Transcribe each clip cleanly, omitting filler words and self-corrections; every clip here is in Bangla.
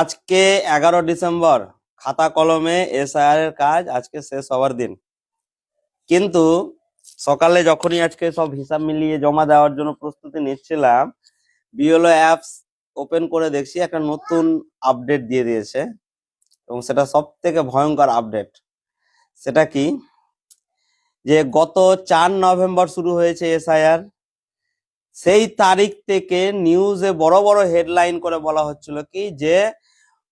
আজকে 11 ডিসেম্বর, খাতা কলমে এসআইআর এর কাজ আজকে শেষ হওয়ার দিন। কিন্তু সকালে যখনই আজকে সব হিসাব মিলিয়ে জমা দেওয়ার জন্য প্রস্তুতি নিচ্ছিলাম, বিএলও অ্যাপস ওপেন করে দেখছি একটা নতুন আপডেট দিয়ে দিয়েছে, এবং সেটা সব থেকে ভয়ঙ্কর আপডেট। সেটা কি, যে গত 4 নভেম্বর শুরু হয়েছে এসআইআর। সেই তারিখ থেকে নিউজে বড় বড় হেডলাইন করে বলা হচ্ছিল কি, যে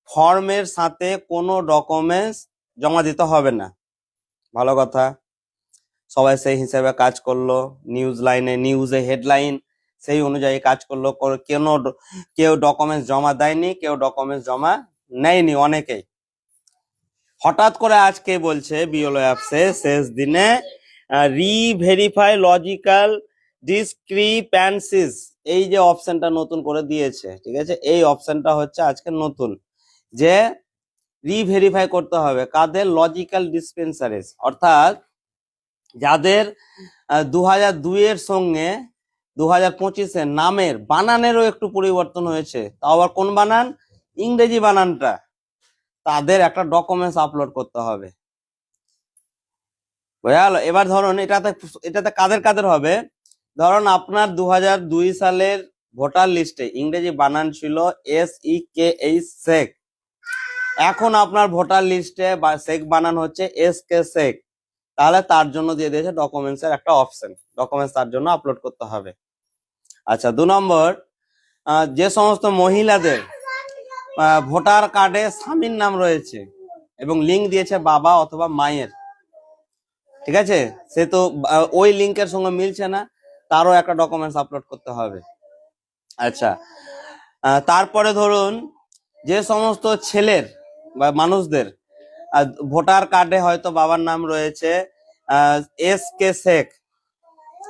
ফর্মের সাথে কোনো ডকুমেন্টস জমা দিতে হবে না। ভালো কথা, সবাই সেই হিসেবে কাজ করলো। নিউজে হেডলাইন সেই অনুযায়ী কাজ করলো। কেউ ডকুমেন্টস জমা দেয়নি, কেউ ডকুমেন্টস জমা নেয়নি, অনেকেই। হঠাৎ করে আজকে বলছে বিএলও অ্যাপসে শেষ দিনে রিভেরিফাই লজিক্যাল ডিসক্রিপ্যান্সিস, এই যে অপশনটা নতুন করে দিয়েছে, ঠিক আছে, এই অপশনটা হচ্ছে আজকে নতুন, যে রিভেরিফাই করতে হবে কাদের, লজিক্যাল ডিসপেন্সারিজ, অর্থাৎ যাদের 2002 এর সঙ্গে 2025 নামের বানানেরও একটু পরিবর্তন হয়েছে, তাও আবার কোন বানান, ইংরেজি বানানটা, তাদের একটা ডকুমেন্টস আপলোড করতে হবে। বুঝা গেল? এবার ধরুন এটাতে কাদের কাদের হবে, ধরুন আপনার 2002 সালের ভোটার লিস্টে ইংরেজি বানান ছিল SEKH শেখ, এখন আপনার ভোটার লিস্টে শেখ বানান হচ্ছে SK শেখ, তাহলে তার জন্য দিয়ে দিয়েছে ডকুমেন্টস এর একটা অপশন, ডকুমেন্টস তার জন্য আপলোড করতে হবে। আচ্ছা, 2 নম্বর, যে সমস্ত মহিলাদের ভোটার কার্ডে স্বামীর নাম রয়েছে এবং লিঙ্ক দিয়েছে বাবা অথবা মায়ের, ঠিক আছে, সে তো ওই লিঙ্কের সঙ্গে মিলছে না, তারও একটা ডকুমেন্টস আপলোড করতে হবে। আচ্ছা, তারপরে ধরুন যে সমস্ত ছেলের বা মানুষদের ভোটার কার্ডে হয়তো বাবার নাম রয়েছে SK শেখ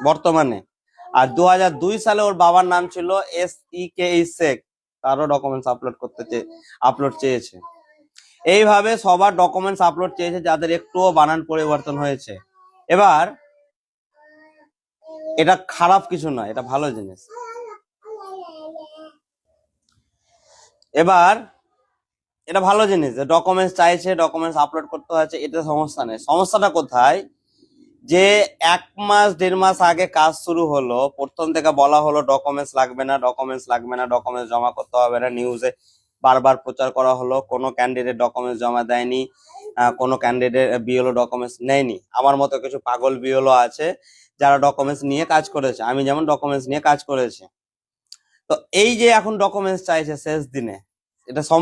বর্তমানে, আর 2002 সালে ওর বাবার নাম ছিল SEKH শেখ, তারও ডকুমেন্টস আপলোড চেয়েছে। এইভাবে সবার ডকুমেন্টস আপলোড চেয়েছে যাদের একটুও বানান পরিবর্তন হয়েছে। এবার এটা খারাপ কিছু নয়, এটা ভালো জিনিস। এবার এটা ভালো জিনিস যে ডকুমেন্টস চাইছে, ডকুমেন্টস আপলোড করতে হচ্ছে, এটা সমস্যা নেই। সমস্যাটা কোথায়, যে 1 মাস 1.5 মাস আগে কাজ শুরু হলো, প্রথম থেকে বলা হলো ডকুমেন্টস লাগবে না, ডকুমেন্টস লাগবে না, ডকুমেন্টস জমা করতে হবে না, নিউজে বারবার প্রচার করা হলো, কোনো ক্যান্ডিডেট ডকুমেন্টস জমা দেয়নি, কোনো ক্যান্ডিডেট বিএলও ডকুমেন্টস নেয়নি। আমার মতো কিছু পাগল বিএলও আছে যারা ডকুমেন্টস নিয়ে কাজ করেছে, আমি যেমন ডকুমেন্টস নিয়ে কাজ করেছি। তো এই যে এখন ডকুমেন্টস চাইছে শেষ দিনে, এটা